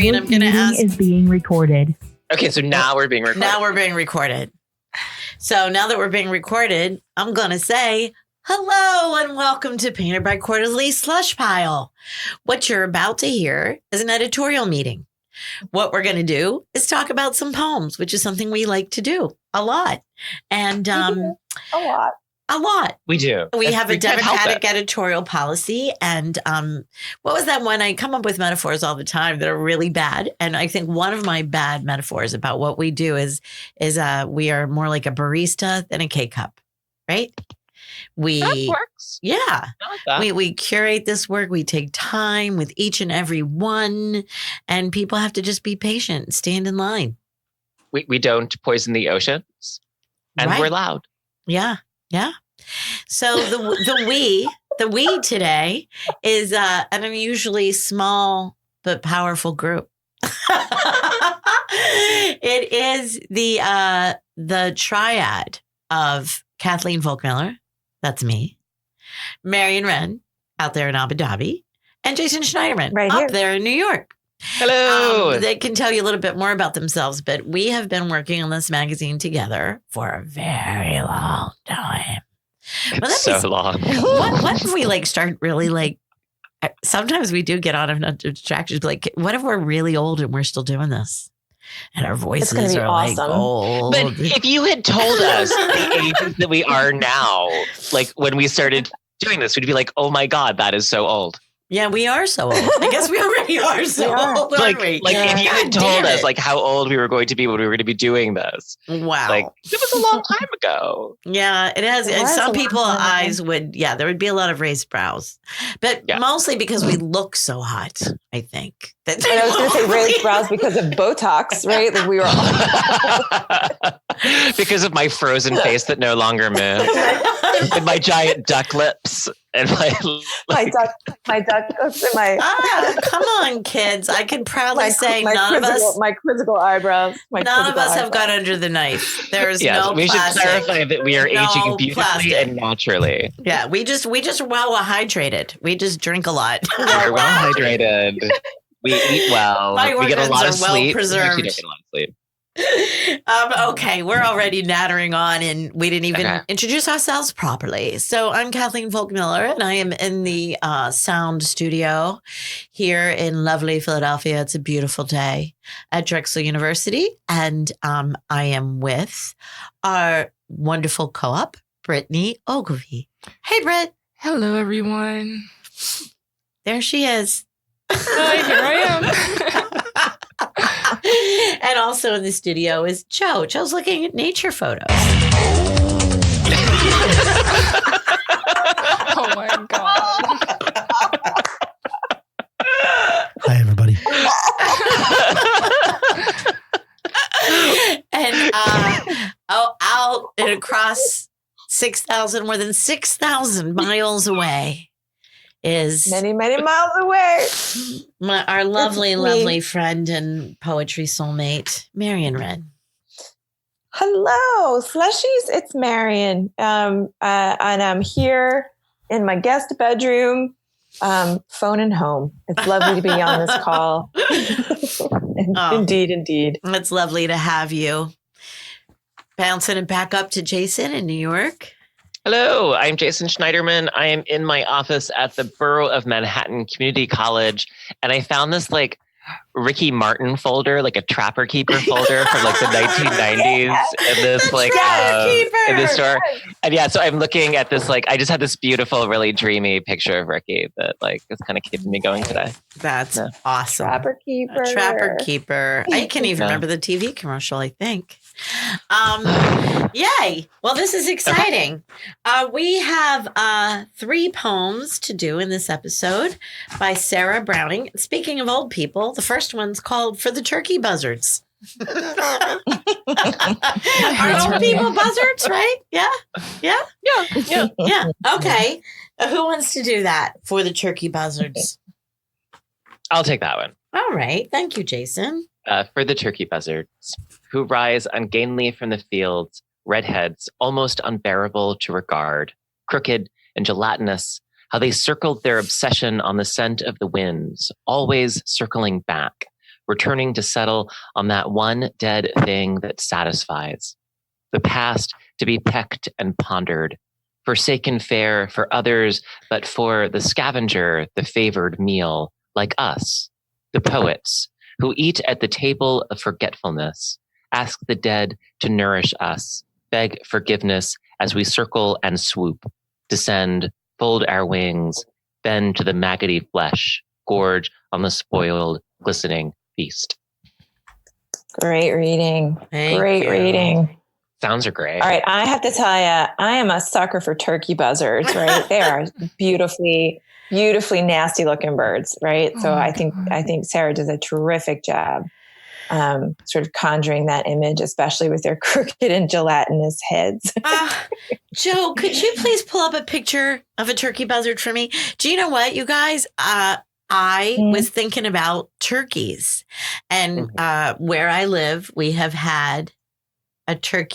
Kathleen, I'm going to ask. Is being recorded. Okay, so now we're being recorded. Now we're being recorded. So now that we're being recorded, I'm going to say hello and welcome to Painted by Quarterly Slush Pile. What you're about to hear is an editorial meeting. What we're going to do is talk about some poems, which is something we like to do a lot. And a lot. We do. We have a democratic editorial policy. And what was that one? I come up with metaphors all the time that are really bad. And I think one of my bad metaphors about what we do is we are more like a barista than a K-cup, right? That works. Yeah. I like that. We curate this work. We take time with each and every one. And people have to just be patient and stand in line. We don't poison the oceans. And Right. we're loud. Yeah. Yeah. So the we today is an unusually small but powerful group. It is the triad of Kathleen Volkmiller, that's me, Marion Wren out there in Abu Dhabi, and Jason Schneiderman Right up here. there in New York. Hello. They can tell you a little bit more about themselves, but we have been working on this magazine together for a very long time. It's so long. What if we start really sometimes we do get on enough distractions, but what if we're really old and we're still doing this? And our voices gonna be are awesome. old. But if you had told us the ages that we are now, like when we started doing this, we'd be like, oh my God, that is so old. Yeah, we are so old. I guess we already are so old, aren't we? If you had God told damn us it. how old we were going to be when we were going to be doing this. Wow. It was a long time ago. Yeah, it has. It And was some a long people's time ago. eyes there would be a lot of raised brows, but Yeah. mostly because we look so hot, I think. And I was going to say raised brows because of Botox, right? Like we were Because of my frozen face that no longer moves. And my giant duck lips. And my duck lips and my come on, kids. I can proudly say none of us quizzical eyebrows. None of us have gone under the knife. There is yes, no we plastic. should clarify that we are aging beautifully plastic. and naturally. Yeah, we just well hydrated. We just drink a lot. We're well hydrated. We eat well. My We get a lot of organs are well sleep. preserved. We actually don't get a lot of sleep. Okay, we're already nattering on and we didn't even introduce ourselves properly. So I'm Kathleen Volkmiller and I am in the sound studio here in lovely Philadelphia. It's a beautiful day at Drexel University. And I am with our wonderful co-op, Brittany Ogilvie. Hey, Britt. Hello, everyone. There she is. Hi, here I am. And also in the studio is Joe. Joe's looking at nature photos. Oh my God. Hi, everybody. And out and across more than 6,000 miles away is many miles away. our lovely friend and poetry soulmate, Marion Wren. Hello, slushies. It's Marion. And I'm here in my guest bedroom, phoning home. It's lovely to be on this call. Indeed. It's lovely to have you. Bouncing it back up to Jason in New York. Hello, I'm Jason Schneiderman. I am in my office at the Borough of Manhattan Community College, and I found this Ricky Martin folder, a Trapper Keeper folder from the 1990s in this in this store. And yeah, so I'm looking at this I just had this beautiful, really dreamy picture of Ricky that is kind of keeping me going today. That's awesome. Trapper Keeper. A Trapper Keeper. I can't even remember the TV commercial, I think. Yay. Well, this is exciting. We have 3 poems to do in this episode by Sarah Browning. Speaking of old people, the first one's called For the Turkey Buzzards. Are old people buzzards, right? Yeah. Okay. Who wants to do that for the turkey buzzards? I'll take that one. All right. Thank you, Jason. For the turkey buzzards, who rise ungainly from the fields, redheads, almost unbearable to regard, crooked and gelatinous, how they circled their obsession on the scent of the winds, always circling back, returning to settle on that one dead thing that satisfies. The past to be pecked and pondered, forsaken fare for others, but for the scavenger, the favored meal, like us, the poets, who eat at the table of forgetfulness, ask the dead to nourish us, beg forgiveness as we circle and swoop, descend, fold our wings, bend to the maggoty flesh, gorge on the spoiled, glistening feast. Great reading. Thank Great you. reading. Sounds are great. All right. I have to tell you, I am a sucker for turkey buzzards, right? They are beautifully nasty looking birds, right? So I think Sarah does a terrific job sort of conjuring that image, especially with their crooked and gelatinous heads. Joe, could you please pull up a picture of a turkey buzzard for me? Do you know what, you guys? I was thinking about turkeys, and where I live, we have had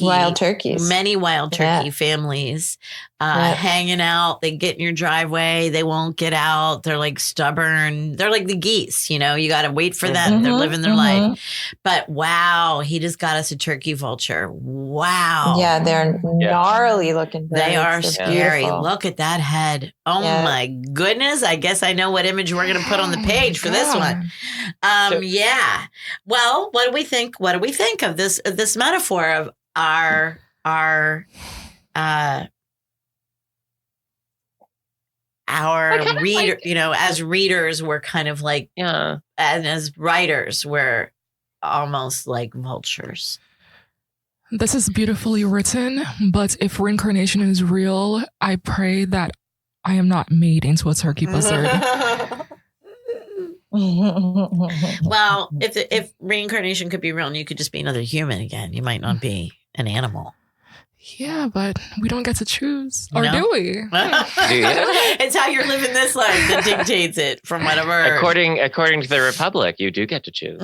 wild turkeys, many wild turkey families hanging out. They get in your driveway. They won't get out. They're like stubborn. They're like the geese, you know, you got to wait for them. They're living their life. But wow, he just got us a turkey vulture. Wow. Yeah. They're gnarly looking birds. They are They're scary. beautiful. Look at that head. Oh my goodness. I guess I know what image we're going to put on the page for this one. Yeah. Well, what do we think? What do we think of this metaphor of our reader, you know, as readers, we're kind of like, and as writers, we're almost like vultures. This is beautifully written, but if reincarnation is real, I pray that I am not made into a turkey buzzard. Well, if reincarnation could be real and you could just be another human again, you might not be an animal. Yeah, but we don't get to choose. Or No? do we? It's how you're living this life that dictates it, from what I've heard. According to the Republic, you do get to choose.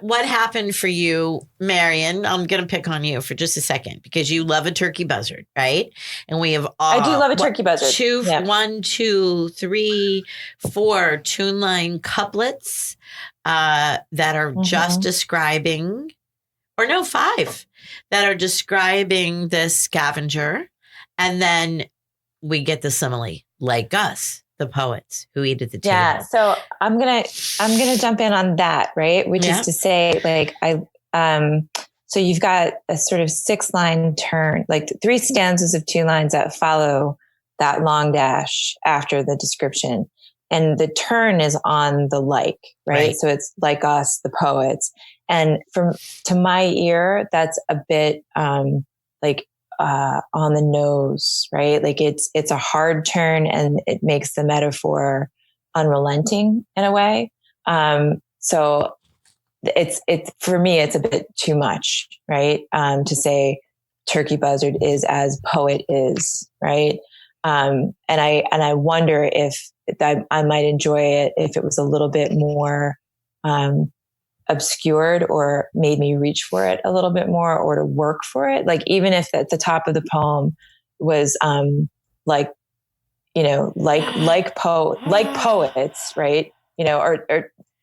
What happened for you, Marion? I'm going to pick on you for just a second because you love a turkey buzzard, right? And we have I do love a turkey buzzard. 1, 2, 3, 4 tune line couplets that are just describing, or no, 5 that are describing this scavenger. And then we get the simile, like us, the poets who eat at the table. Yeah. So I'm gonna jump in on that, right? Which is to say, like, so you've got a sort of 6-line turn, like 3 stanzas of 2 lines that follow that long dash after the description. And the turn is on the like, right? So it's like us, the poets. And to my ear, that's a bit on the nose, right? Like it's a hard turn and it makes the metaphor unrelenting in a way. So it's for me, it's a bit too much, right? To say turkey buzzard is as poet is, right? And I wonder if I might enjoy it if it was a little bit more obscured or made me reach for it a little bit more or to work for it. Like even if at the top of the poem was like poets, right? You know,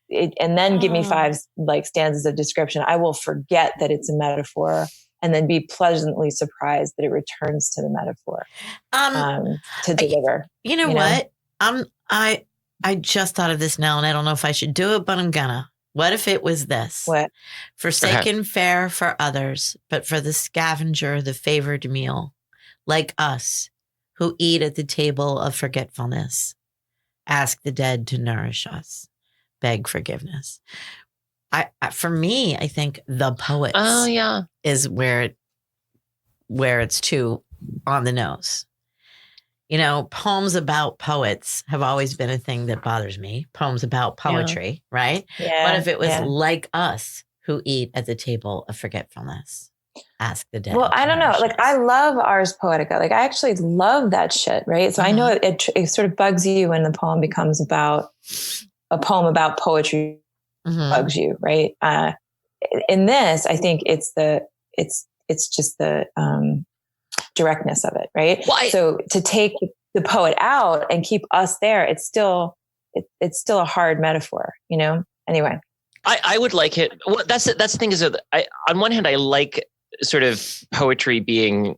and then give me 5 like stanzas of description. I will forget that it's a metaphor and then be pleasantly surprised that it returns to the metaphor to deliver. You know what? I just thought of this now, and I don't know if I should do it, but I'm gonna. What if it was this? What? Forsaken fare for others, but for the scavenger, the favored meal, like us, who eat at the table of forgetfulness, ask the dead to nourish us, beg forgiveness. For me, I think the poets is where it's too on the nose. You know, poems about poets have always been a thing that bothers me. Poems about poetry, right? Yeah. What if it was like us who eat at the table of forgetfulness? Ask the dead. Well, I don't know. Like, I love Ars Poetica. Like, I actually love that shit, right? So I know it sort of bugs you when the poem becomes about a poem about poetry. Bugs you, right? In this, I think it's just the directness of it, right? Well, so to take the poet out and keep us there, it's still it's still a hard metaphor, Anyway. I would like it. Well, that's the thing is that on one hand, I like sort of poetry being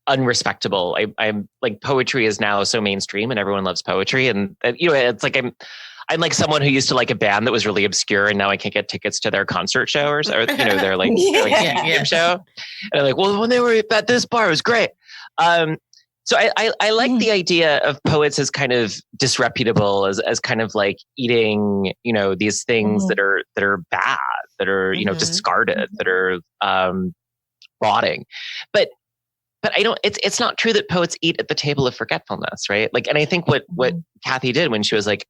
unrespectable. I'm like, poetry is now so mainstream and everyone loves poetry. And it's like, I'm like someone who used to like a band that was really obscure and now I can't get tickets to their concert show or their stadium show. And I'm like, well, when they were at this bar, it was great. So I like the idea of poets as kind of disreputable, as kind of like eating, these things that are bad, that are, discarded, that are rotting. But I don't, it's not true that poets eat at the table of forgetfulness, right? Like, and I think what Kathy did when she was like,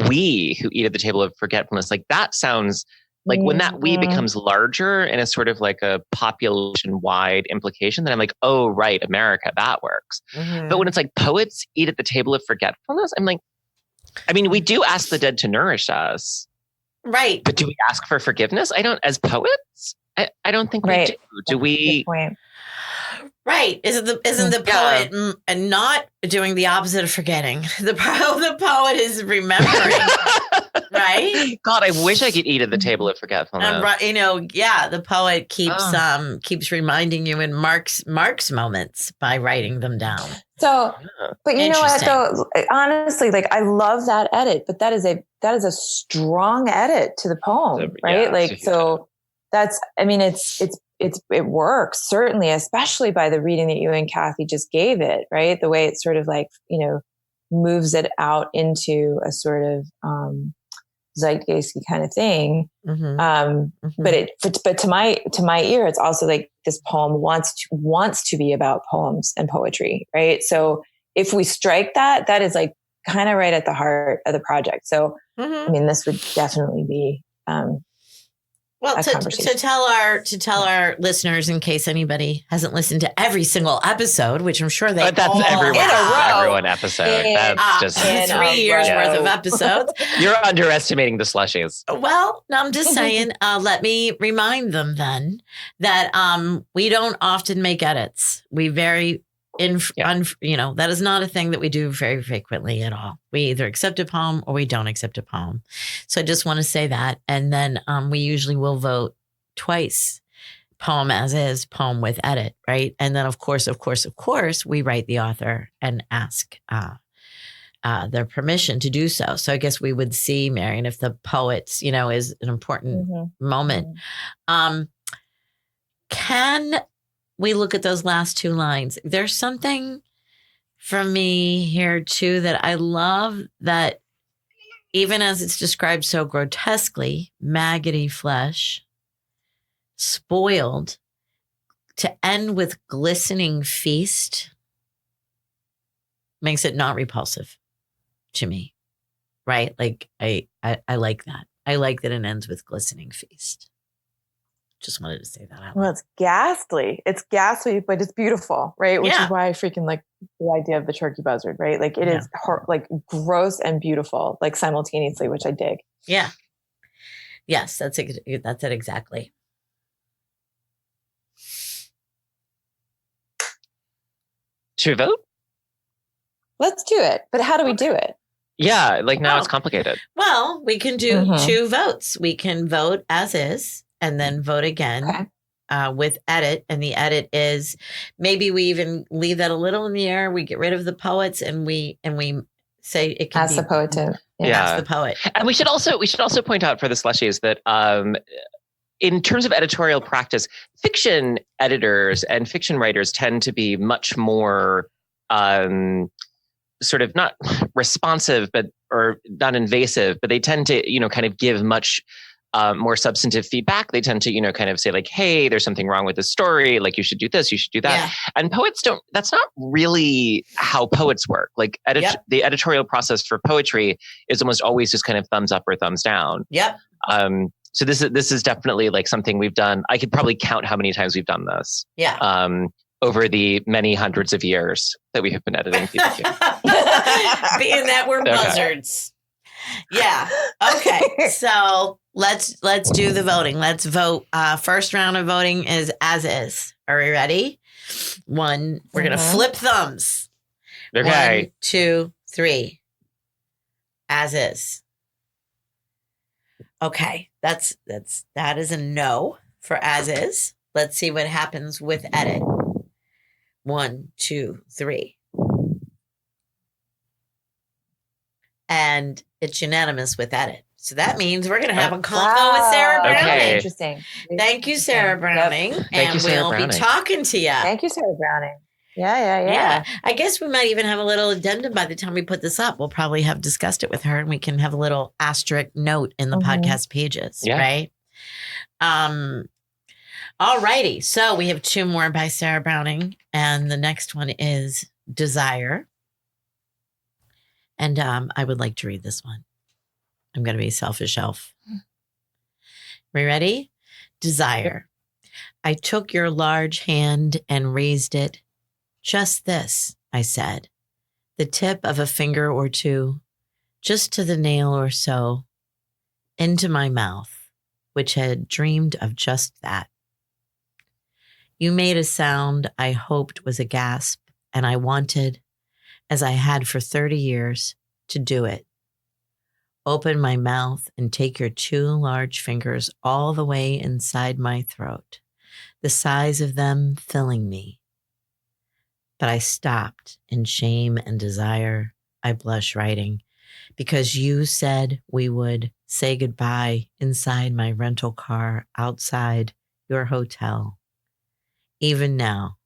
we who eat at the table of forgetfulness, like that sounds like when that we becomes larger and is sort of like a population-wide implication, then I'm like, oh, right, America, that works. But when it's like poets eat at the table of forgetfulness, I'm like, I mean, we do ask the dead to nourish us. Right. But do we ask for forgiveness? I don't, as poets, I don't think we do. Do we? Right. Isn't the poet not doing the opposite of forgetting? The poet is remembering. Right? God, I wish I could eat at the table of forgetfulness. The poet keeps reminding you in Mark's moments by writing them down. So, but you know what though, honestly, like I love that edit, but that is a strong edit to the poem, right? So that's, I mean, it works certainly, especially by the reading that you and Kathy just gave it, right? The way it sort of like, moves it out into a sort of, zeitgeisty kind of thing. But to my ear, it's also like this poem wants to be about poems and poetry, right? So if we strike that is like kind of right at the heart of the project. So, I mean, this would definitely be, well, to tell our listeners, in case anybody hasn't listened to every single episode, which I'm sure they that's everyone episode. That's just 3 years worth of episodes. You're underestimating the slushies. Well, I'm just saying. Let me remind them then that we don't often make edits. We that is not a thing that we do very frequently at all. We either accept a poem or we don't accept a poem. So I just want to say that. And then we usually will vote twice, poem as is, poem with edit, right? And then of course, we write the author and ask their permission to do so. So I guess we would see, Marion, if the poets, is an important moment. Can we look at those last two lines? There's something from me here too that I love, that even as it's described so grotesquely, maggoty flesh, spoiled, to end with glistening feast makes it not repulsive to me, right? Like I like that. I like that it ends with glistening feast. Just wanted to say that out loud. Well, it's ghastly. But it's beautiful, right? Which is why I freaking like the idea of the turkey buzzard, right? Like it is like gross and beautiful, like simultaneously, which I dig. Yeah. Yes, that's it exactly. Should we vote? Let's do it. But how do we do it? Yeah, like now it's complicated. Well, we can do 2 votes. We can vote as is, and then vote again with edit. And the edit is, maybe we even leave that a little in the air. We get rid of the poets and we say it can ask be the poet to ask the poet. And we should also point out for the slushies that in terms of editorial practice, fiction editors and fiction writers tend to be much more sort of not responsive, or not invasive, but they tend to, kind of give much more substantive feedback. They tend to, kind of say like, hey, there's something wrong with this story. Like you should do this, you should do that. Yeah. And poets don't, that's not really how poets work. Like the editorial process for poetry is almost always just kind of thumbs up or thumbs down. Yep. So this is definitely like something we've done. I could probably count how many times we've done this. Yeah. Over the many hundreds of years that we have been editing people. Being that we're buzzards. Yeah. Okay. So let's do the voting. Let's vote. First round of voting is as is. Are we ready? We're going to flip thumbs. Okay. 1, 2, 3. As is. Okay, that is a no for as is. Let's see what happens with edit. 1, 2, 3. And it's unanimous with edit. So that means we're going to have a convo with Sarah Browning. Okay. Interesting. Thank you, Sarah Browning. Yep. Thank you, Sarah Browning. We'll be talking to you. Thank you, Sarah Browning. Yeah. I guess we might even have a little addendum by the time we put this up. We'll probably have discussed it with her, and we can have a little asterisk note in the podcast pages, right? All righty. So we have 2 more by Sarah Browning, and the next one is Desire. And I would like to read this one. I'm going to be selfish elf. We ready? Desire. I took your large hand and raised it. Just this, I said, the tip of a finger or two, just to the nail or so, into my mouth, which had dreamed of just that. You made a sound I hoped was a gasp, and I wanted, as I had for 30 years, to do it. Open my mouth and take your 2 large fingers all the way inside my throat, the size of them filling me. But I stopped in shame and desire. I blush writing, because you said we would say goodbye inside my rental car outside your hotel. Even now,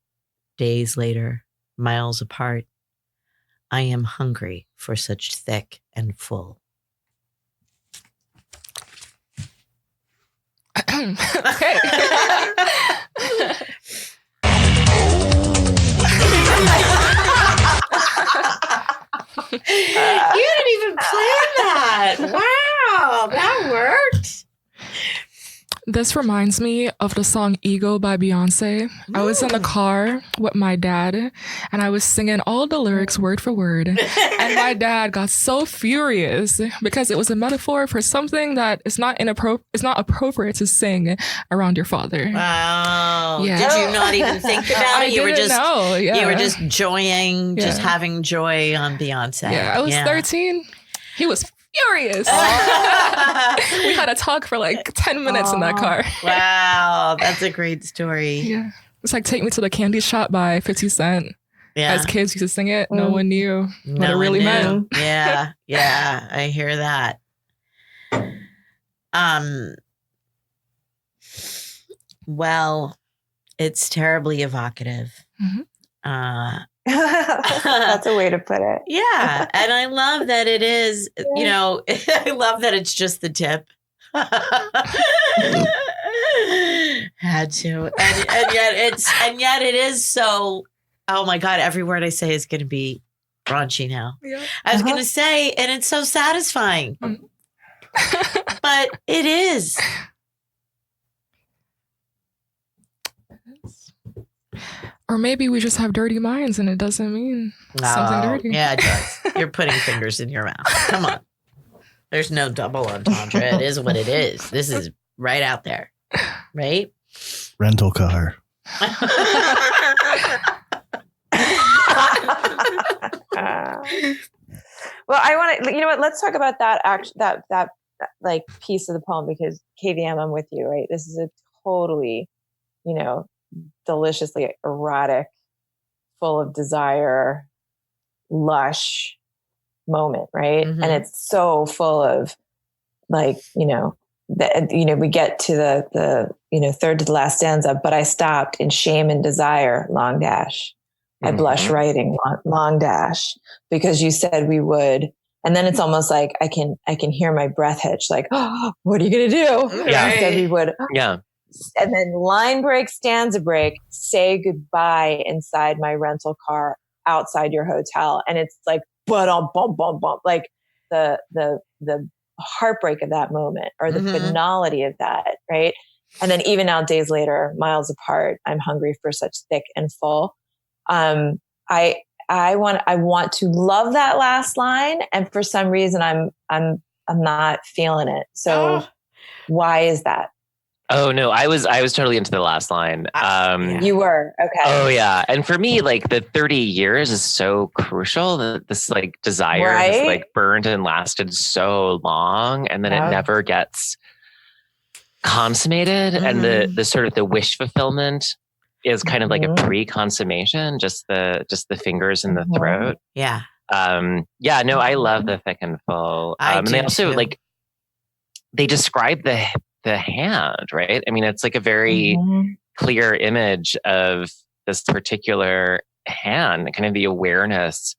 days later, miles apart, I am hungry for such thick and full. Okay. You didn't even plan that. Wow, that worked. This reminds me of the song Ego by Beyonce. I was in the car with my dad and I was singing all the lyrics word for word. And my dad got so furious because it was a metaphor for something that is not appropriate to sing around your father. Wow. Yeah. Did you not even think about it? You were just enjoying, just having joy on Beyonce. Yeah, I was 13. He was furious. We had a talk for like 10 minutes in that car. Wow, that's a great story. Yeah. It's like Take Me to the Candy Shop by 50 Cent. Yeah. As kids used to sing it, no one knew what it really meant. Yeah, I hear that. Well, it's terribly evocative. That's a way to put it. Yeah. And I love that it is, I love that it's just the tip. Had to. And yet it is so, oh my God, every word I say is going to be raunchy now. Yeah. I was going to say, and it's so satisfying. But it is. Or maybe we just have dirty minds and it doesn't mean something dirty. Yeah, it does. You're putting fingers in your mouth. Come on. There's no double entendre. It is what it is. This is right out there. Right? Rental car. Well, I want to, let's talk about that that like piece of the poem, because KVM, I'm with you, right? This is a totally, deliciously erotic, full of desire, lush moment, right? Mm-hmm. And it's so full of like, we get to the third to the last stanza, but I stopped in shame and desire, long dash. I blush writing, long dash, because you said we would. And then it's almost like I can hear my breath hitch, like, oh, what are you going to do? Yeah. You said we would. Yeah. And then line break, stanza break, say goodbye inside my rental car outside your hotel. And it's like, bump, like the heartbreak of that moment, or the banality of that. Right. And then even now, days later, miles apart, I'm hungry for such thick and full. I want to love that last line. And for some reason, I'm not feeling it. So why is that? Oh no, I was totally into the last line. You were, okay. Oh yeah. And for me, like the 30 years is so crucial. That this like desire is like burned and lasted so long, and then it never gets consummated. And the sort of the wish fulfillment is kind of like a pre-consummation, just the fingers in the throat. Yeah. No, I love the thick and full. And they also like, they describe the hand, right? I mean, it's like a very clear image of this particular hand, kind of the awareness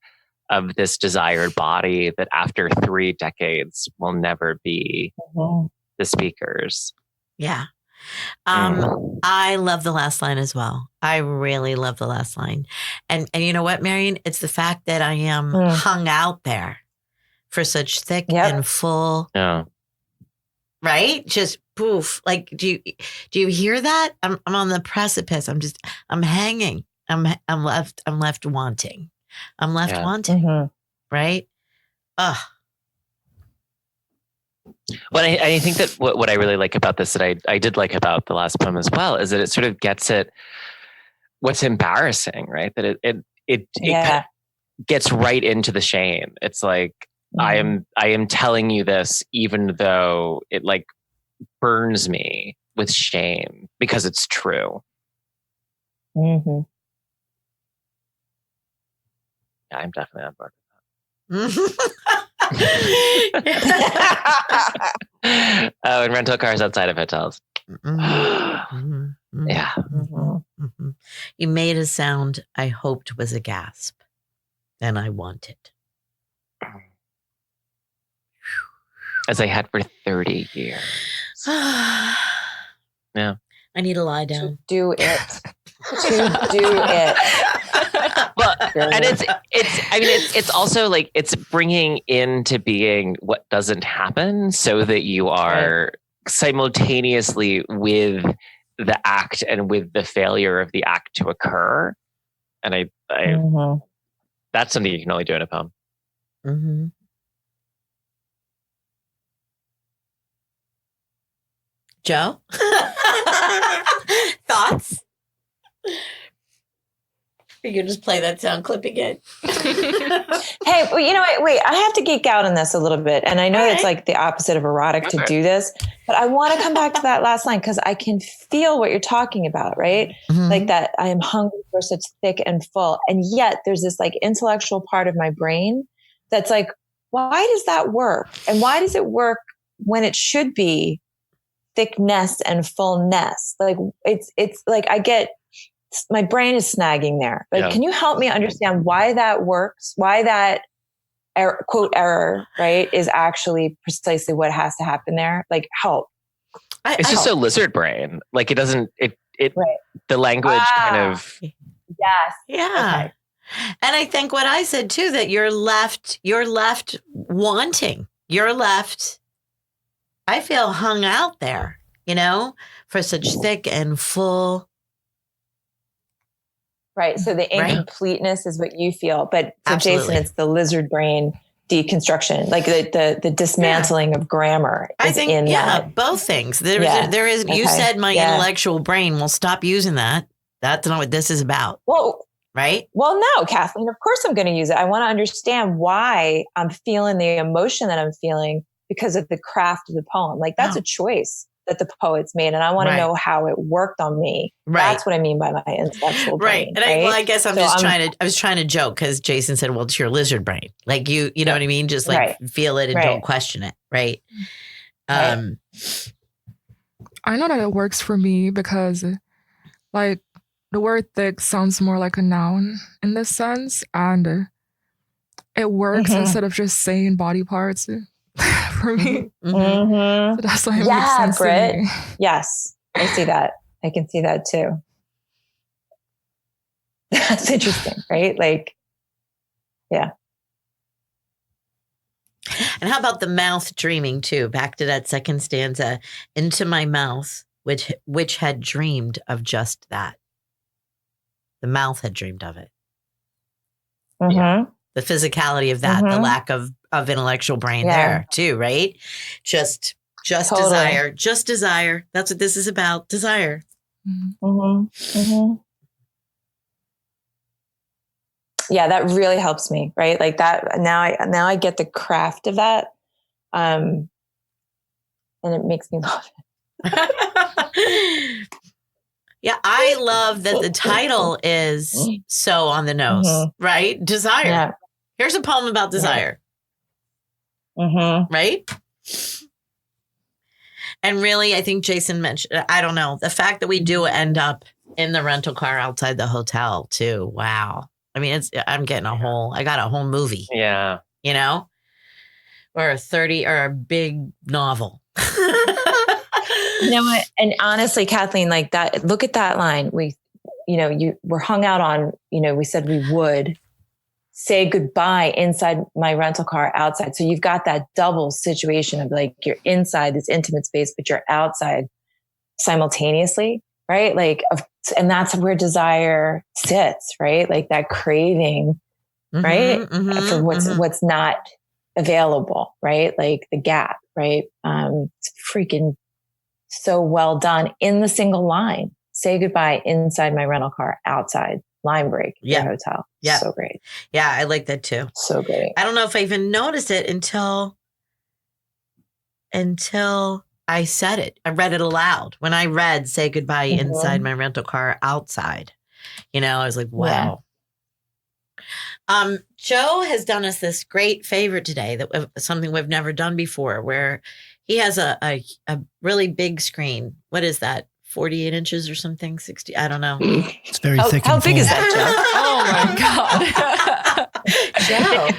of this desired body that after 3 decades will never be the speaker's. Yeah. I love the last line as well. I really love the last line. And you know what, Marion? It's the fact that I am hung out there for such thick and full. Yeah. Right? Just poof. Like, do you hear that? I'm on the precipice. I'm hanging. I'm left wanting. I'm left wanting. Right? Ugh. Well, I think that what I really like about this, that I did like about the last poem as well, is that it sort of gets at what's embarrassing, right? That it kind of gets right into the shame. It's like, I am telling you this, even though it like burns me with shame because it's true. Yeah, I'm definitely on board with that. And rental cars outside of hotels. Yeah. You made a sound I hoped was a gasp, and I wanted. As I had for 30 years. Yeah. I need to lie down. To do it. To do it. Well, and it's also like, it's bringing into being what doesn't happen so that you are simultaneously with the act and with the failure of the act to occur. And I that's something you can only do in a poem. Joe? Thoughts? You can just play that sound clip again. Hey, well, you know what? Wait, I have to geek out on this a little bit. And I know it's like the opposite of erotic to do this, but I want to come back to that last line because I can feel what you're talking about, right? Like that I am hungry for such thick and full. And yet there's this like intellectual part of my brain that's like, why does that work? And why does it work when it should be thickness and fullness? Like it's like I get, my brain is snagging there. But can you help me understand why that works? Why that quote error, right, is actually precisely what has to happen there? Like help. It's just so lizard brain. Like it doesn't, the language kind of. Yes. Yeah. Okay. And I think what I said too, that you're left wanting, I feel hung out there, for such thick and full. Right. So the incompleteness is what you feel. But for Jason, it's the lizard brain deconstruction, like the dismantling of grammar. I think, both things. There is, you said my intellectual brain will stop using that. That's not what this is about. Well, right. Well, no, Kathleen, of course I'm going to use it. I want to understand why I'm feeling the emotion that I'm feeling because of the craft of the poem. Like that's a choice that the poets made. And I want to know how it worked on me. Right. That's what I mean by my intellectual brain. And I guess I was trying to joke because Jason said, well, it's your lizard brain. Like you know what I mean? Just like feel it and don't question it. Right. I know that it works for me because like the word thick sounds more like a noun in this sense. And it works instead of just saying body parts. For me. So that's why it makes sense Britt. to me. Yes, I see that. I can see that too. That's interesting, right? Like, yeah. And how about the mouth dreaming too? Back to that second stanza. Into my mouth, which had dreamed of just that. The mouth had dreamed of it. The physicality of that, the lack of intellectual brain there too, right? Just Just Totally. desire. Just desire. That's what this is about. Desire. Yeah, that really helps me, right? Like that. Now I get the craft of that, and it makes me love Yeah, I love that the title is so on the nose, right? Desire. Yeah. Here's a poem about desire. Right? And really, I think Jason mentioned, I don't know, the fact that we do end up in the rental car outside the hotel too. Wow. I mean, I got a whole movie. Yeah. You know? Or a big novel. You know what? And honestly, Kathleen, like that, look at that line. We're hung out on, we said we would say goodbye inside my rental car outside. So you've got that double situation of like, you're inside this intimate space, but you're outside simultaneously, right? Like, and that's where desire sits, right? Like that craving, right? For what's not available, right? Like the gap, right? It's freaking so well done in the single line. Say goodbye inside my rental car, outside, line break, your hotel. Yeah. So great. Yeah, I like that too. So great. I don't know if I even noticed it until I said it. I read it aloud. When I read say goodbye inside my rental car, outside, I was like, wow. Yeah. Joe has done us this great favor today, something we've never done before, where he has a really big screen. What is that? 48 inches or something? 60? I don't know. It's very thick. How and big full. is that, Oh my God. Joe,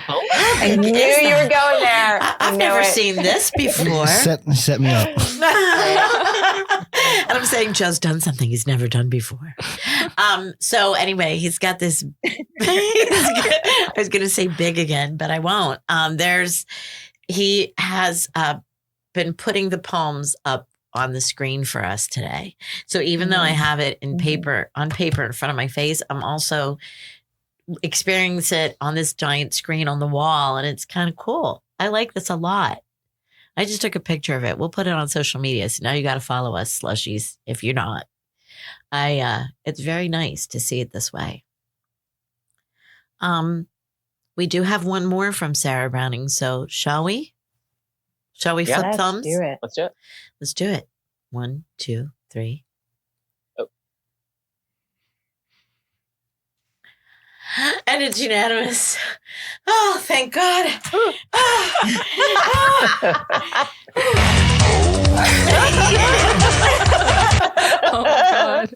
I knew you were going there. I've never seen this before. Set me up. And I'm saying Joe's done something he's never done before. So anyway, he's got this. I was going to say big again, but I won't. He has been putting the poems up on the screen for us today. So even though I have it on paper in front of my face, I'm also experiencing it on this giant screen on the wall, and it's kind of cool. I like this a lot. I just took a picture of it. We'll put it on social media. So now you got to follow us, slushies, if you're not. It's very nice to see it this way. We do have one more from Sarah Browning. So shall we? Shall we flip thumbs? Do it. Let's do it. Let's do it. 1, 2, 3. Oh. And it's unanimous. Oh, thank God. Oh my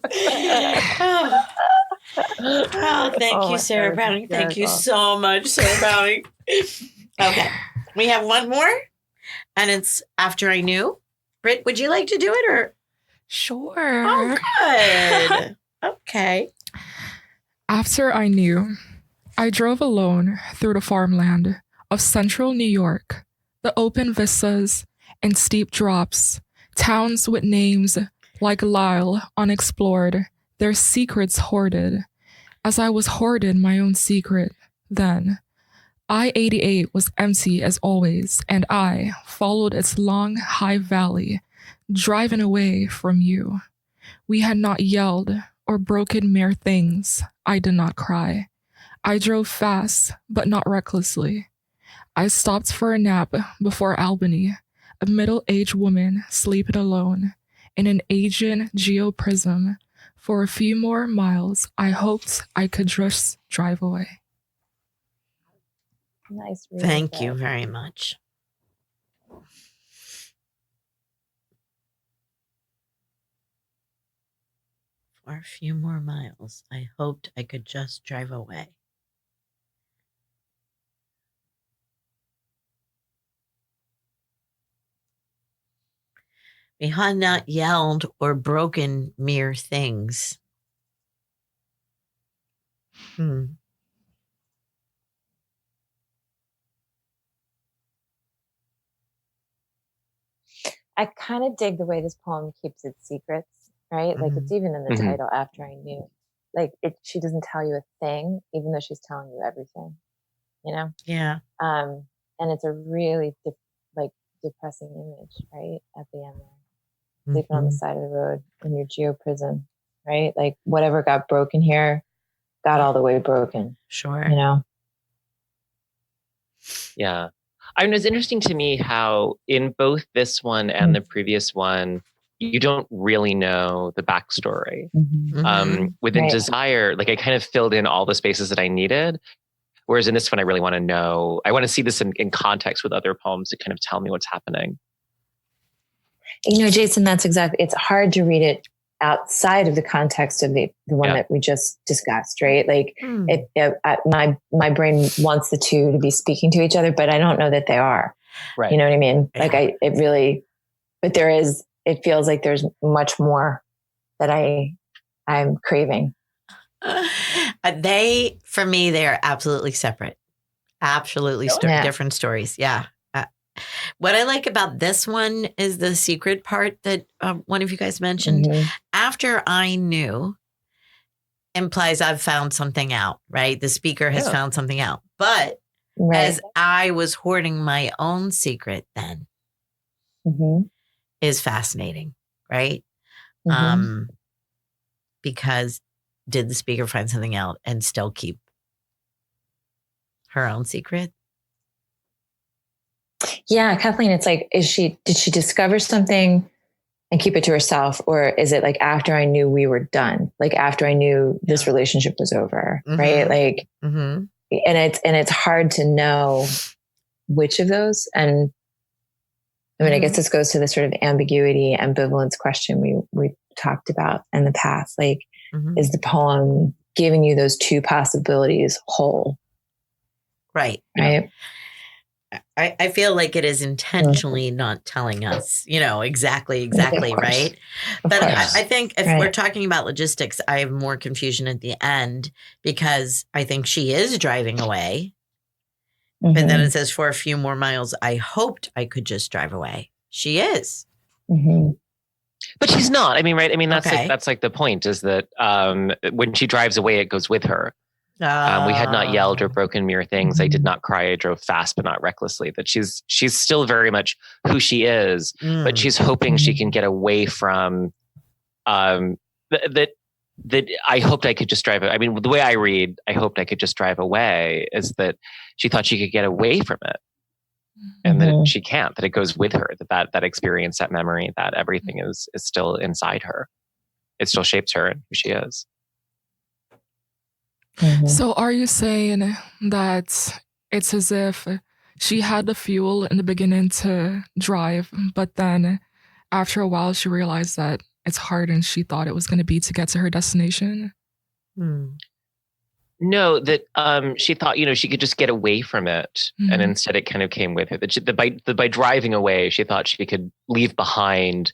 God. Oh, thank you, Sarah Browning. Thank you so much, Sarah Browning. Okay. We have one more, and it's After I Knew. Britt, would you like to do it or? Sure. Oh, good. Okay. After I knew, I drove alone through the farmland of central New York, the open vistas and steep drops, towns with names like Lyle unexplored, their secrets hoarded, as I was hoarded my own secret then. I-88 was empty as always, and I followed its long, high valley, driving away from you. We had not yelled or broken mere things. I did not cry. I drove fast, but not recklessly. I stopped for a nap before Albany, a middle-aged woman sleeping alone in an aging geoprism. For a few more miles, I hoped I could just drive away. Nice. Thank you very much. For a few more miles, I hoped I could just drive away. We had not yelled or broken mere things. I kind of dig the way this poem keeps its secrets, right? Like it's even in the title, After I Knew. Like she doesn't tell you a thing, even though she's telling you everything, Yeah. And it's a really depressing image, right? At the end there, sleeping on the side of the road in your geo prison, right? Like whatever got broken here got all the way broken. Sure. You know? Yeah. I mean, it's interesting to me how in both this one and the previous one, you don't really know the backstory. Within Desire, like I kind of filled in all the spaces that I needed. Whereas in this one, I really want to know, I want to see this in context with other poems to kind of tell me what's happening. You know, Jason, that's exactly, it's hard to read it outside of the context of the one that we just discussed, right? Like my brain wants the two to be speaking to each other, but I don't know that they are. Right. You know what I mean? Like but it feels like there's much more that I'm craving. For me, they are absolutely separate. Absolutely different stories. Yeah. What I like about this one is the secret part that one of you guys mentioned. After I knew implies I've found something out, right? The speaker has found something out. But as I was hoarding my own secret then is fascinating, right? Because did the speaker find something out and still keep her own secret? Yeah, Kathleen, it's like, did she discover something and keep it to herself? Or is it like after I knew we were done, like after I knew this relationship was over, right? Like, and it's hard to know which of those. And I mean, I guess this goes to the sort of ambiguity, ambivalence question we talked about in the past. Like, is the poem giving you those two possibilities whole? Right. Right. I feel like it is intentionally not telling us, exactly, right? But I think if we're talking about logistics, I have more confusion at the end because I think she is driving away. But then it says, for a few more miles, I hoped I could just drive away. She is. But she's not. I mean, right? I mean, that's like the point is that when she drives away, it goes with her. We had not yelled or broken mere things. I did not cry. I drove fast, but not recklessly. That she's still very much who she is, but she's hoping she can get away from that. I hoped I could just drive. I mean, the way I read, I hoped I could just drive away is that she thought she could get away from it, and that she can't. That it goes with her. That experience, that memory, that everything is still inside her. It still shapes her and who she is. So are you saying that it's as if she had the fuel in the beginning to drive, but then after a while she realized that it's hard and she thought it was going to be to get to her destination? No, that she thought, she could just get away from it. And instead it kind of came with her. That by driving away, she thought she could leave behind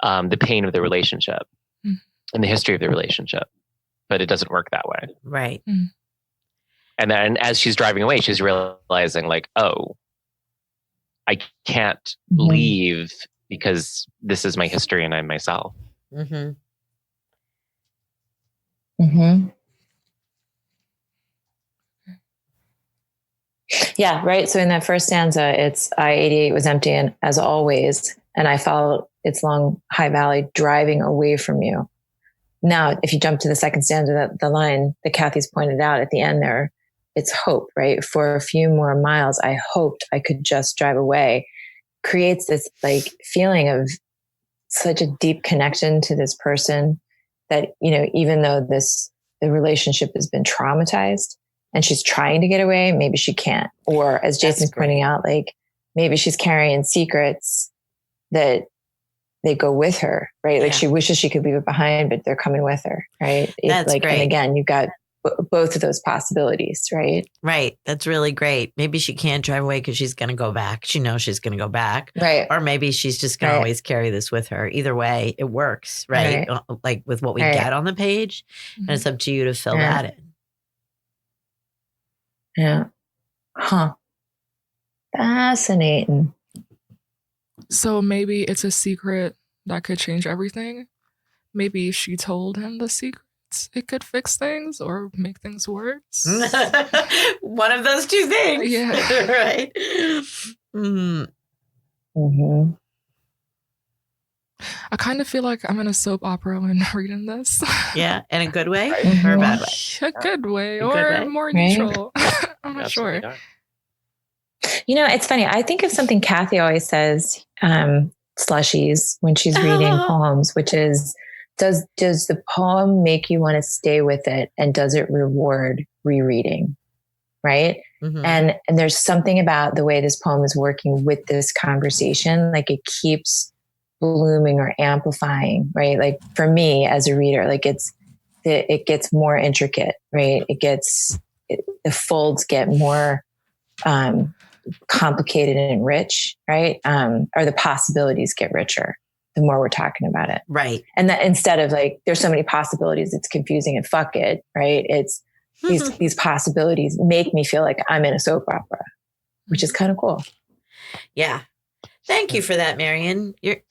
the pain of the relationship and the history of the relationship. But it doesn't work that way. Right. And then as she's driving away, she's realizing like, oh, I can't leave because this is my history and I'm myself. Yeah, right. So in that first stanza, it's I-88 was empty and as always, and I followed its long high valley driving away from you. Now, if you jump to the second stanza, the line that Kathy's pointed out at the end there, it's hope, right? For a few more miles, I hoped I could just drive away. Creates this like feeling of such a deep connection to this person that, even though the relationship has been traumatized and she's trying to get away, maybe she can't. Or as Jason's pointing out, like maybe she's carrying secrets that they go with her, right? Like she wishes she could leave it behind, but they're coming with her, right? That's great. And again, you've got both of those possibilities, right? Right. That's really great. Maybe she can't drive away because she's going to go back. She knows she's going to go back. Right. Or maybe she's just going to always carry this with her. Either way, it works, right? Like with what we get on the page. And it's up to you to fill that in. Yeah. Huh. Fascinating. So maybe it's a secret that could change everything. Maybe she told him the secrets. It could fix things or make things worse. One of those two things. Yeah. Right. Mm-hmm. I kind of feel like I'm in a soap opera when reading this. Yeah, in a good way or a bad way? A good way, A or good way? more neutral. I'm not Absolutely sure. not. You know, it's funny. I think of something Kathy always says, slushies, when she's reading poems, which is, does the poem make you want to stay with it, and does it reward rereading? Right. Mm-hmm. And there's something about the way this poem is working with this conversation, like it keeps blooming or amplifying, right? Like for me as a reader, like it gets more intricate, right? The folds get more complicated and rich, right? Or the possibilities get richer the more we're talking about it. Right. And that instead of like, there's so many possibilities, it's confusing and fuck it, right? It's these possibilities make me feel like I'm in a soap opera, which is kind of cool. Yeah. Thank you for that, Marion. You're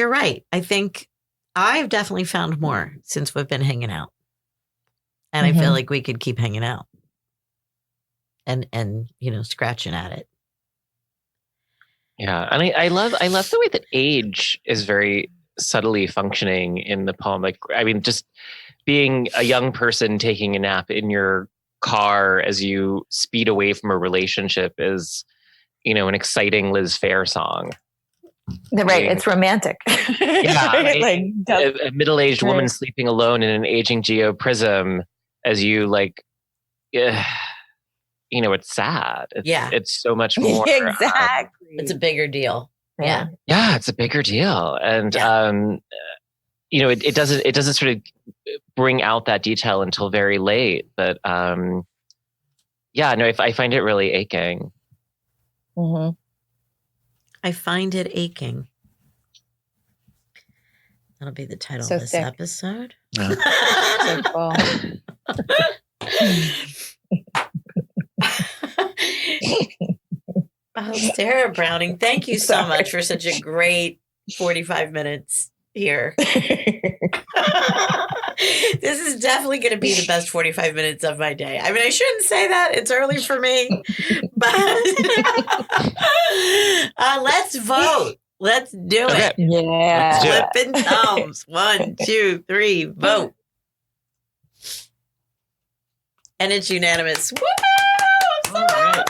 right. I think I've definitely found more since we've been hanging out. And I feel like we could keep hanging out and scratching at it. Yeah. And I love the way that age is very subtly functioning in the poem. Like, I mean, just being a young person taking a nap in your car as you speed away from a relationship is, an exciting Liz Phair song. Right. It's romantic. Yeah. Like a middle-aged woman sleeping alone in an aging geoprism as you it's sad. It's so much more. Exactly. It's a bigger deal. Yeah. Yeah. It's a bigger deal. And, it doesn't sort of bring out that detail until very late. But, I find it really aching. Mm-hmm. I find it aching. That'll be the title of this episode. So cool. Oh, Sarah Browning, thank you so much for such a great 45 minutes here. This is definitely going to be the best 45 minutes of my day. I mean, I shouldn't say that. It's early for me. But let's vote. Let's do it. Yeah. Flipping thumbs. 1, 2, 3, vote. And it's unanimous. Woo! I'm so happy.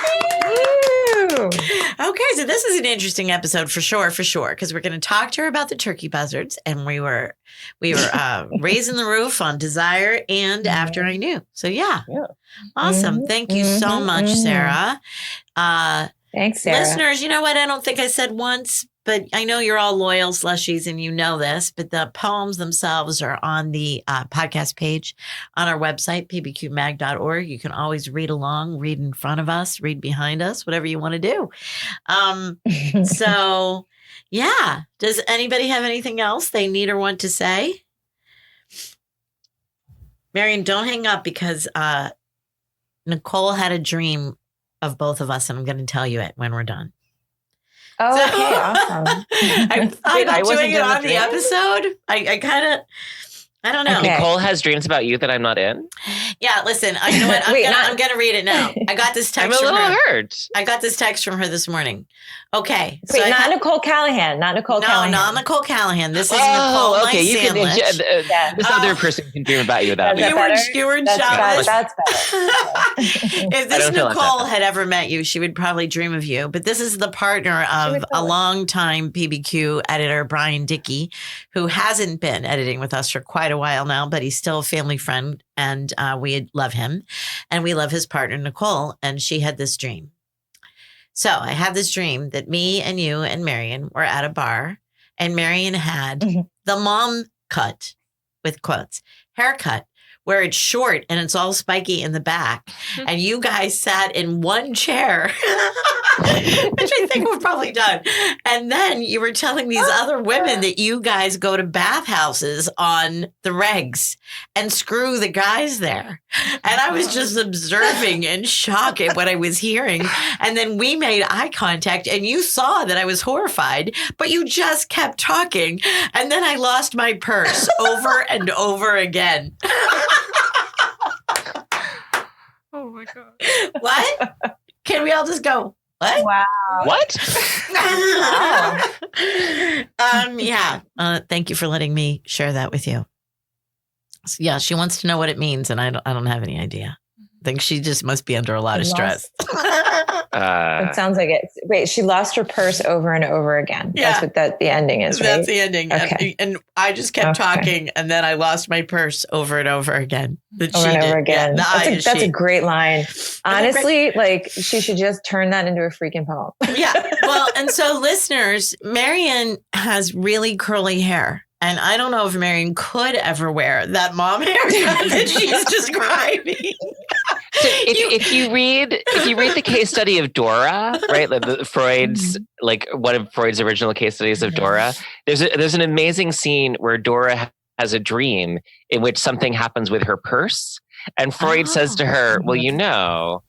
Okay, so this is an interesting episode for sure, because we're going to talk to her about the turkey buzzards, and we were raising the roof on Desire and After I Knew. So yeah. Awesome. Thank you so much, Sarah. Thanks, Sarah. Listeners, you know what? I don't think I said once, but I know you're all loyal slushies and you know this, but the poems themselves are on the podcast page on our website, pbqmag.org. You can always read along, read in front of us, read behind us, whatever you want to do. So, yeah. Does anybody have anything else they need or want to say? Marion, don't hang up because Nicole had a dream of both of us, and I'm going to tell you it when we're done. Oh, okay, awesome. I thought about doing it on the episode. I don't know. Okay. Nicole has dreams about you that I'm not in. Yeah, listen. You know what? I'm gonna read it now. I got this text. I'm a little hurt. I got this text from her this morning. Okay, wait, Nicole Callahan. Not Nicole Callahan. No, not Nicole Callahan. This is Nicole. Okay, you can. This other person can dream about you without me. You were jealous. That's better. If this Nicole had ever met you, she would probably dream of you. But this is the partner of a longtime PBQ editor, Brian Dickey, who hasn't been editing with us for quite a while now, but he's still a family friend, and we love him, and we love his partner, Nicole, and she had this dream. So I had this dream that me and you and Marion were at a bar, and Marion had the mom cut, with quotes, haircut, where it's short and it's all spiky in the back. And you guys sat in one chair, which I think we've probably done. And then you were telling these other women that you guys go to bathhouses on the regs and screw the guys there. And I was just observing in shock at what I was hearing. And then we made eye contact and you saw that I was horrified, but you just kept talking. And then I lost my purse over and over again. Oh my God. What? Can we all just go, What? Wow. What? Yeah. Thank you for letting me share that with you. So, yeah, she wants to know what it means, and I don't have any idea. I think she just must be under a lot of stress. It sounds like it. Wait, she lost her purse over and over again. Yeah. That's what the ending is, right? That's the ending. Okay. And I just kept talking, and then I lost my purse over and over again. Over and over again. Yeah, that's a great line. Honestly, like she should just turn that into a freaking poem. Yeah. Well, and so listeners, Marion has really curly hair. And I don't know if Marion could ever wear that mom haircut that she's describing. So if you read the case study of Dora, right, Freud's like one of Freud's original case studies of Dora, there's an amazing scene where Dora has a dream in which something happens with her purse, and Freud says to her, "Well, you know,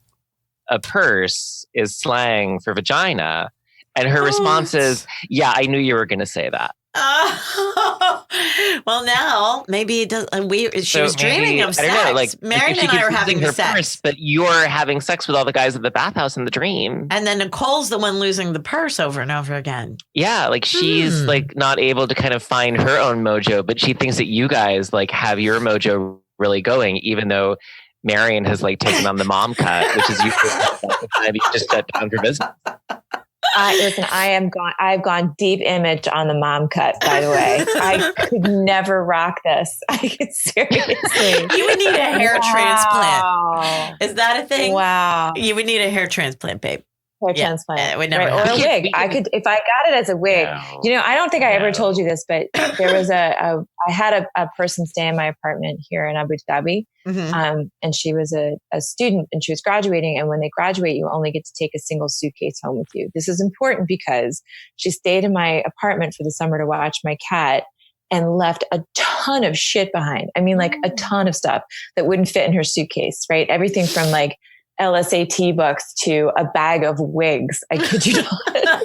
a purse is slang for vagina," and her response is, "Yeah, I knew you were going to say that." Well, now maybe it does. She was dreaming of sex. I don't know, like Marion and I are having sex, purse, but you're having sex with all the guys at the bathhouse in the dream. And then Nicole's the one losing the purse over and over again. Yeah, like she's like not able to kind of find her own mojo, but she thinks that you guys like have your mojo really going, even though Marion has like taken on the mom cut, which is usually the time you just shut down for business. Listen, I've gone deep image on the mom cut, by the way. I could never rock this. I could seriously. You would need a hair transplant. Is that a thing? Wow. You would need a hair transplant, babe. Hair transplant. It would never or a wig. I could, if I got it as a wig. No. I don't think I ever told you this, but there was I had a person stay in my apartment here in Abu Dhabi. And she was a student and she was graduating. And when they graduate, you only get to take a single suitcase home with you. This is important because she stayed in my apartment for the summer to watch my cat and left a ton of shit behind. I mean, like a ton of stuff that wouldn't fit in her suitcase, right? Everything from like LSAT books to a bag of wigs. I kid you not.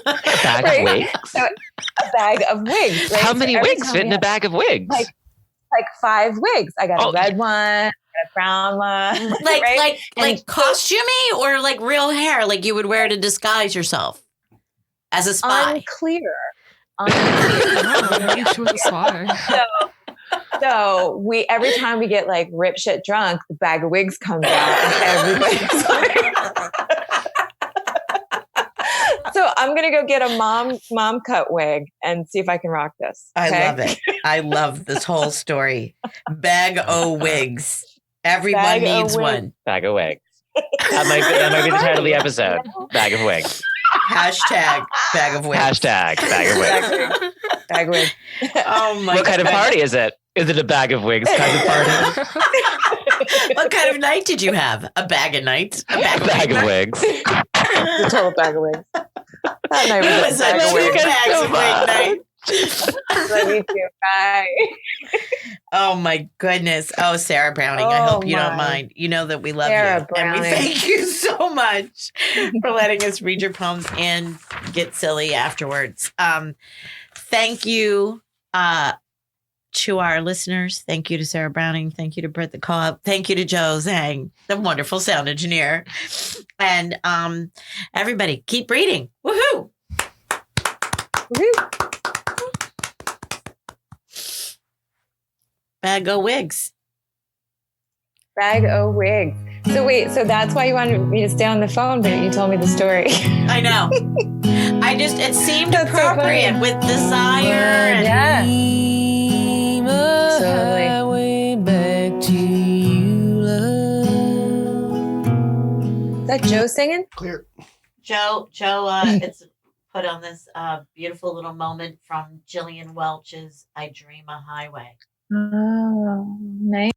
A bag of wigs? So, a bag of wigs. Right? How many wigs fit in a bag of wigs? Like 5 wigs. I got a red one, a brown one. Like costumey or like real hair, like you would wear to disguise yourself as a spy? Unclear. Maybe she was a spy. So every time we get like rip shit drunk, the bag of wigs comes out and everybody's like, so I'm going to go get a mom cut wig and see if I can rock this. Okay? I love it. I love this whole story. Bag o' wigs. Everyone needs one. Bag of wigs. That might be the title of the episode. Bag of wigs. Hashtag bag of wigs. Hashtag bag of wigs. Bag of wigs. Oh my! What kind of party is it? Is it a bag of wigs kind of party? What kind of night did you have? A bag of nights? A bag of wigs. A total bag of wigs. That night was a bag of wigs. Bags of wig night. Love you too. Bye. Oh my goodness. Oh, Sarah Browning. I hope you don't mind. You know that we love Sarah you. Browning. And we thank you so much for letting us read your poems and get silly afterwards. Thank you to our listeners. Thank you to Sarah Browning. Thank you to Britt the Co-op. Thank you to Joe Zhang, the wonderful sound engineer. And everybody, keep reading. Woohoo! Woohoo! Bag o' wigs. Bag o' wigs. So that's why you wanted me to stay on the phone, but you told me the story. I know. It seemed appropriate so with desire. Yeah. Totally. Back to you, love. Is that Joe singing? Clear. Joe, it's put on this beautiful little moment from Gillian Welch's I Dream a Highway. Oh, nice.